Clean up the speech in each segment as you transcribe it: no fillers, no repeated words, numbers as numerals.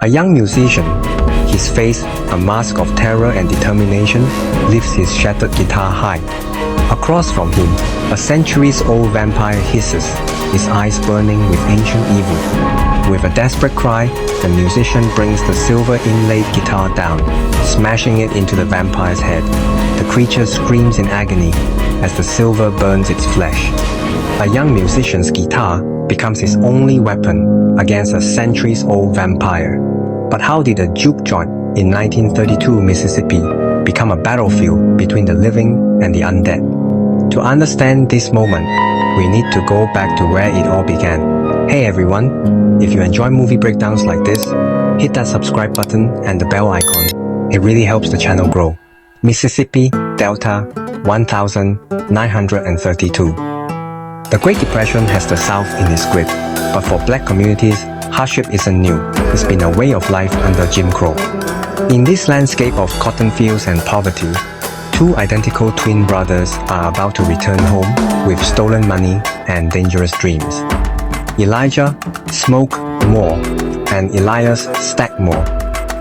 A young musician, his face a mask of terror and determination, lifts his shattered guitar high. Across from him, a centuries-old vampire hisses, his eyes burning with ancient evil. With a desperate cry, the musician brings the silver inlaid guitar down, smashing it into the vampire's head. The creature screams in agony as the silver burns its flesh. A young musician's guitar becomes his only weapon against a centuries-old vampire. But how did a juke joint in 1932 Mississippi become a battlefield between the living and the undead? To understand this moment, we need to go back to where it all began. Hey everyone, if you enjoy movie breakdowns like this, hit that subscribe button and the bell icon. It really helps the channel grow. Mississippi Delta 1932. The Great Depression has the South in its grip, but for black communities, hardship isn't new. It's been a way of life under Jim Crow. In this landscape of cotton fields and poverty, two identical twin brothers are about to return home with stolen money and dangerous dreams. Elijah Smoke Moore and Elias Stackmore,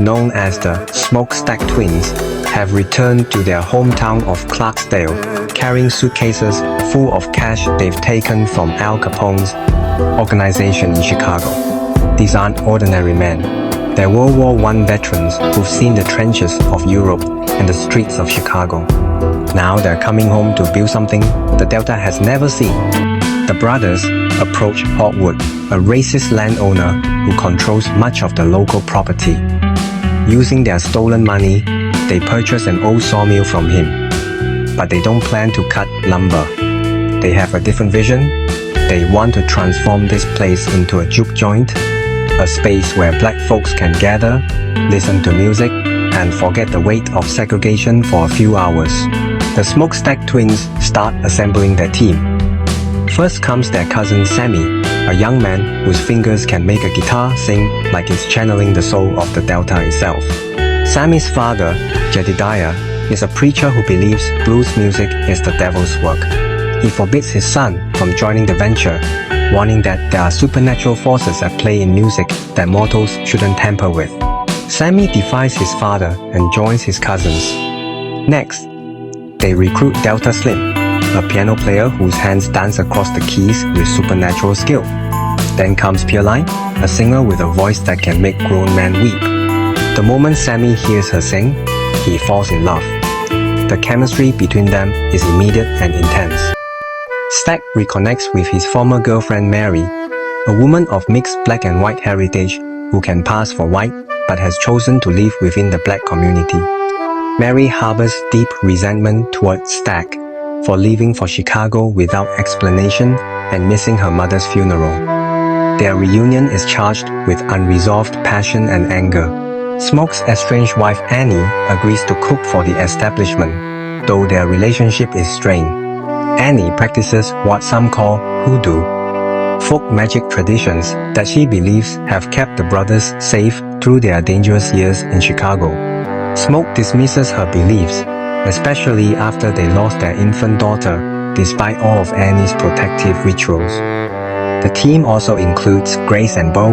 known as the Smokestack Twins, have returned to their hometown of Clarksdale, carrying suitcases full of cash they've taken from Al Capone's organization in Chicago. These aren't ordinary men. They're World War I veterans who've seen the trenches of Europe and the streets of Chicago. Now they're coming home to build something the Delta has never seen. The brothers approach Hotwood, a racist landowner who controls much of the local property. Using their stolen money, they purchase an old sawmill from him. But they don't plan to cut lumber. They have a different vision. They want to transform this place into a juke joint, a space where black folks can gather, listen to music, and forget the weight of segregation for a few hours. The Smokestack Twins start assembling their team. First comes their cousin Sammie, a young man whose fingers can make a guitar sing like it's channeling the soul of the Delta itself. Sammie's father, Jedediah, is a preacher who believes blues music is the devil's work. He forbids his son from joining the venture, warning that there are supernatural forces at play in music that mortals shouldn't tamper with. Sammie defies his father and joins his cousins. Next, they recruit Delta Slim, a piano player whose hands dance across the keys with supernatural skill. Then comes Pierline, a singer with a voice that can make grown men weep. The moment Sammie hears her sing, he falls in love. The chemistry between them is immediate and intense. Stack reconnects with his former girlfriend Mary, a woman of mixed black and white heritage who can pass for white but has chosen to live within the black community. Mary harbors deep resentment towards Stack for leaving for Chicago without explanation and missing her mother's funeral. Their reunion is charged with unresolved passion and anger. Smoke's estranged wife Annie agrees to cook for the establishment, though their relationship is strained. Annie practices what some call hoodoo, folk magic traditions that she believes have kept the brothers safe through their dangerous years in Chicago. Smoke dismisses her beliefs, especially after they lost their infant daughter, despite all of Annie's protective rituals. The team also includes Grace and Bo,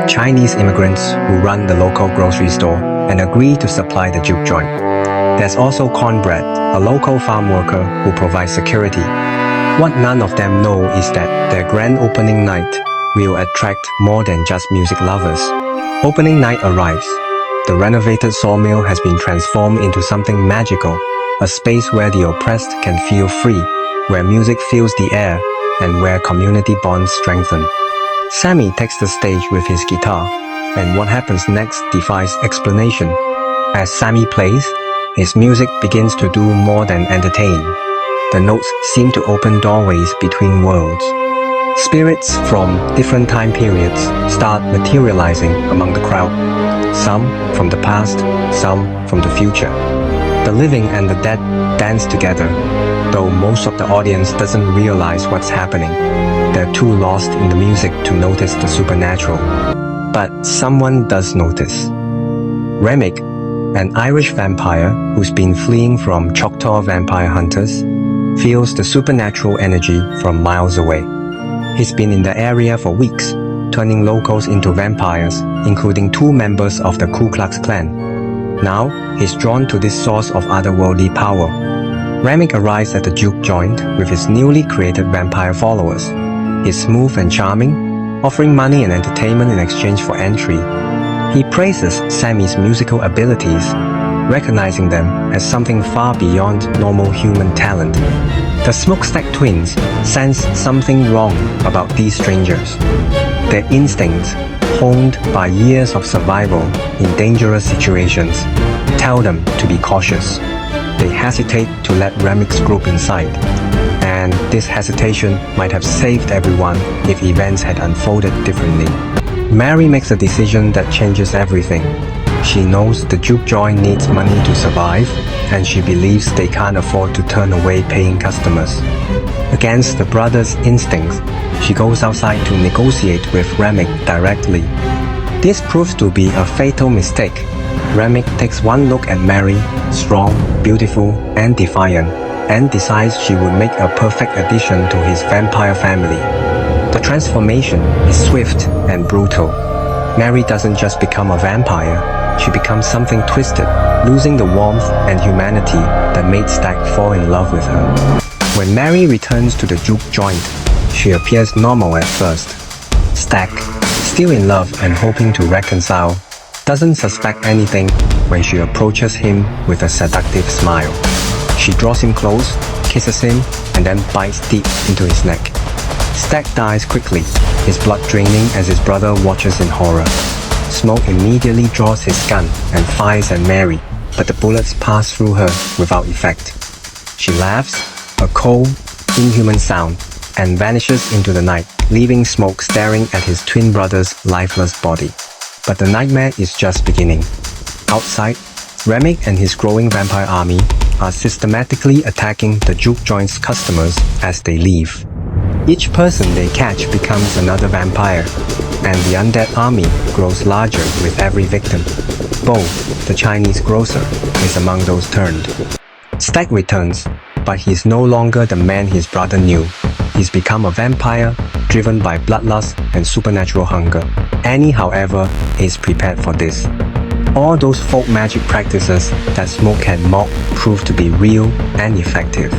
Chinese immigrants who run the local grocery store and agree to supply the juke joint. There's also Cornbread, a local farm worker who provides security. What none of them know is that their grand opening night will attract more than just music lovers. Opening night arrives. The renovated sawmill has been transformed into something magical, a space where the oppressed can feel free, where music fills the air, and where community bonds strengthen. Sammie takes the stage with his guitar, and what happens next defies explanation. As Sammie plays, his music begins to do more than entertain. The notes seem to open doorways between worlds. Spirits from different time periods start materializing among the crowd, some from the past, some from the future. The living and the dead dance together, though most of the audience doesn't realize what's happening. They're too lost in the music to notice the supernatural. But someone does notice. Remick, an Irish vampire who's been fleeing from Choctaw vampire hunters, feels the supernatural energy from miles away. He's been in the area for weeks, turning locals into vampires, including 2 members of the Ku Klux Klan. Now, he's drawn to this source of otherworldly power. Remick arrives at the Juke joint with his newly created vampire followers. He's smooth and charming, offering money and entertainment in exchange for entry. He praises Sammie's musical abilities, recognizing them as something far beyond normal human talent. The Smokestack twins sense something wrong about these strangers. Their instincts, honed by years of survival in dangerous situations, tell them to be cautious. They hesitate to let Remick's group inside, and this hesitation might have saved everyone if events had unfolded differently. Mary makes a decision that changes everything. She knows the Juke joint needs money to survive, and she believes they can't afford to turn away paying customers. Against the brothers' instincts, she goes outside to negotiate with Remick directly. This proves to be a fatal mistake. Remick takes one look at Mary, strong, beautiful, and defiant, and decides she would make a perfect addition to his vampire family. The transformation is swift and brutal. Mary doesn't just become a vampire, she becomes something twisted, losing the warmth and humanity that made Stack fall in love with her. When Mary returns to the Juke joint, she appears normal at first. Stack, still in love and hoping to reconcile, doesn't suspect anything when she approaches him with a seductive smile. She draws him close, kisses him, and then bites deep into his neck. Stack dies quickly, his blood draining as his brother watches in horror. Smoke immediately draws his gun and fires at Mary, but the bullets pass through her without effect. She laughs, a cold, inhuman sound, and vanishes into the night, leaving Smoke staring at his twin brother's lifeless body. But the nightmare is just beginning. Outside, Remick and his growing vampire army are systematically attacking the Juke joint's customers as they leave. Each person they catch becomes another vampire, and the undead army grows larger with every victim. Bo, the Chinese grocer, is among those turned. Stack returns, but he's no longer the man his brother knew. He's become a vampire, driven by bloodlust and supernatural hunger. Annie, however, is prepared for this. All those folk magic practices that Smoke had mocked prove to be real and effective.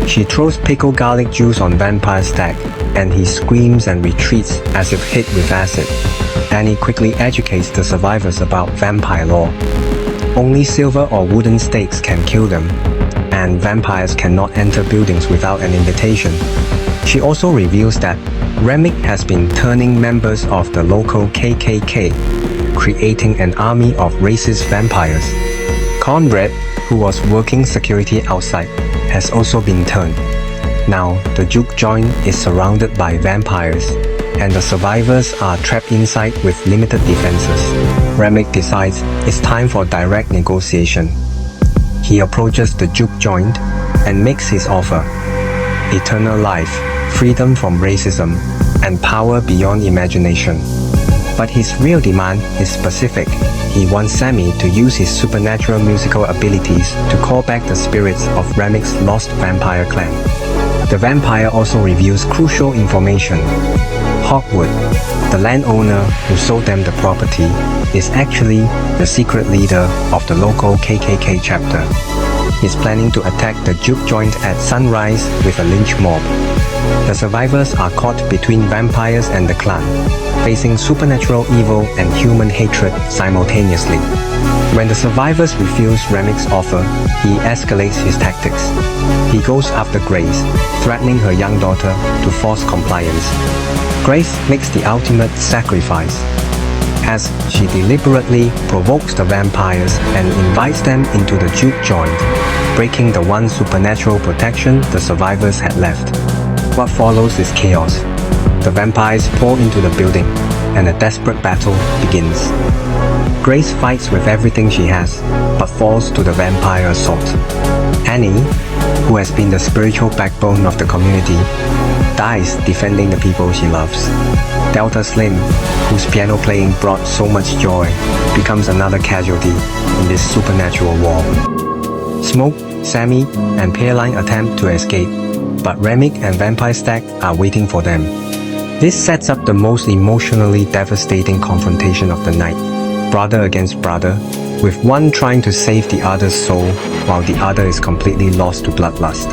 She throws pickled garlic juice on Vampire Stack, and he screams and retreats as if hit with acid. Annie quickly educates the survivors about vampire lore. Only silver or wooden stakes can kill them, and vampires cannot enter buildings without an invitation. She also reveals that Remick has been turning members of the local KKK, creating an army of racist vampires. Conrad, who was working security outside, has also been turned. Now, the Juke joint is surrounded by vampires, and the survivors are trapped inside with limited defenses. Remick decides it's time for direct negotiation. He approaches the Juke joint and makes his offer: eternal life, freedom from racism, and power beyond imagination. But his real demand is specific. He wants Sammie to use his supernatural musical abilities to call back the spirits of Remick's lost vampire clan. The vampire also reveals crucial information. Hawkwood, the landowner who sold them the property, is actually the secret leader of the local KKK chapter. He's planning to attack the Juke joint at sunrise with a lynch mob. The survivors are caught between vampires and the clan, facing supernatural evil and human hatred simultaneously. When the survivors refuse Remick's offer, he escalates his tactics. He goes after Grace, threatening her young daughter to force compliance. Grace makes the ultimate sacrifice, as she deliberately provokes the vampires and invites them into the Juke joint, breaking the one supernatural protection the survivors had left. What follows is chaos. The vampires pour into the building, and a desperate battle begins. Grace fights with everything she has, but falls to the vampire assault. Annie, who has been the spiritual backbone of the community, dies defending the people she loves. Delta Slim, whose piano playing brought so much joy, becomes another casualty in this supernatural war. Smoke, Sammie, and Pearline attempt to escape, but Remick and Vampire Stack are waiting for them. This sets up the most emotionally devastating confrontation of the night, brother against brother, with one trying to save the other's soul while the other is completely lost to bloodlust.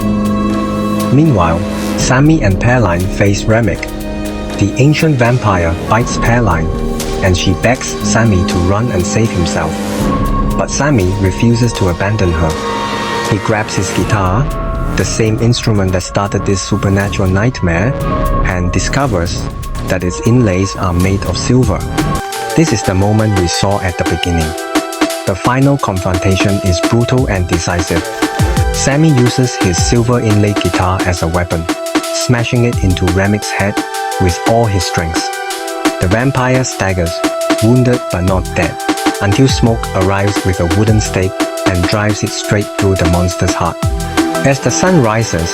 Meanwhile, Sammie and Pearline face Remick. The ancient vampire bites Pearline, and she begs Sammie to run and save himself. But Sammie refuses to abandon her. He grabs his guitar, the same instrument that started this supernatural nightmare, and discovers that its inlays are made of silver. This is the moment we saw at the beginning. The final confrontation is brutal and decisive. Sammie uses his silver inlaid guitar as a weapon, smashing it into Remick's head with all his strength. The vampire staggers, wounded but not dead, until Smoke arrives with a wooden stake and drives it straight through the monster's heart. As the sun rises,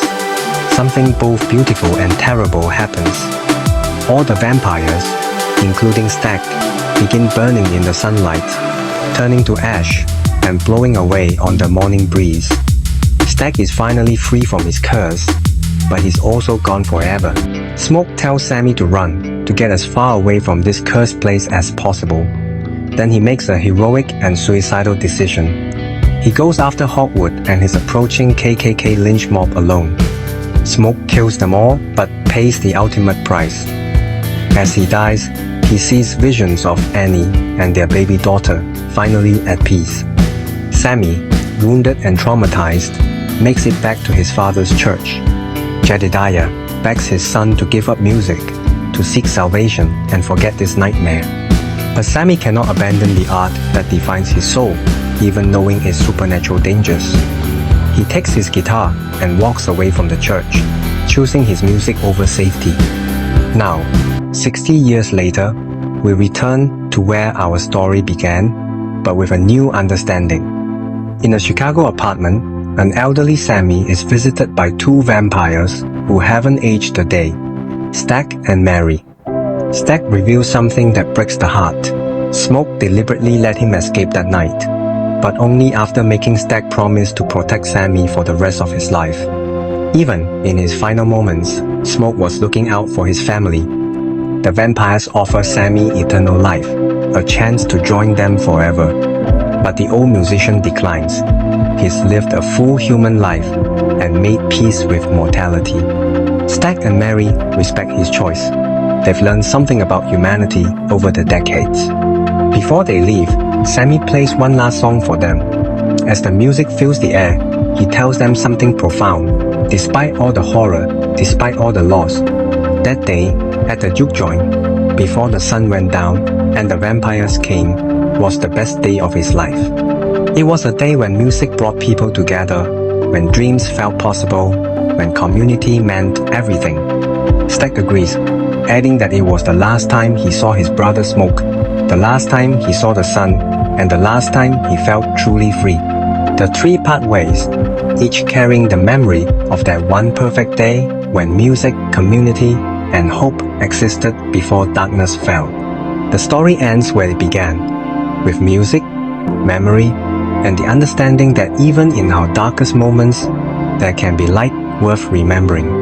something both beautiful and terrible happens. All the vampires, including Stag, begin burning in the sunlight, turning to ash and blowing away on the morning breeze. Stag is finally free from his curse, but he's also gone forever. Smoke tells Sammie to run, to get as far away from this cursed place as possible. Then he makes a heroic and suicidal decision. He goes after Hawkwood and his approaching KKK lynch mob alone. Smoke kills them all, but pays the ultimate price. As he dies, he sees visions of Annie and their baby daughter, finally at peace. Sammie, wounded and traumatized, makes it back to his father's church. Jedediah begs his son to give up music, to seek salvation and forget this nightmare. But Sammie cannot abandon the art that defines his soul, even knowing its supernatural dangers. He takes his guitar and walks away from the church, choosing his music over safety. Now, 60 years later, we return to where our story began, but with a new understanding. In a Chicago apartment, an elderly Sammie is visited by two vampires who haven't aged a day, Stag and Mary. Stag reveals something that breaks the heart. Smoke deliberately let him escape that night, but only after making Stag promise to protect Sammie for the rest of his life. Even in his final moments, Smoke was looking out for his family. The vampires offer Sammie eternal life, a chance to join them forever. But the old musician declines. He's lived a full human life and made peace with mortality. Stag and Mary respect his choice. They've learned something about humanity over the decades. Before they leave, Sammie plays one last song for them. As the music fills the air, he tells them something profound. Despite all the horror, despite all the loss, that day, at the Juke joint, before the sun went down and the vampires came, was the best day of his life. It was a day when music brought people together, when dreams felt possible, when community meant everything. Stag agrees, adding that it was the last time he saw his brother Smoke, the last time he saw the sun, and the last time he felt truly free. The three part ways, each carrying the memory of that one perfect day when music, community, and hope existed before darkness fell. The story ends where it began, with music, memory, and the understanding that even in our darkest moments, there can be light worth remembering.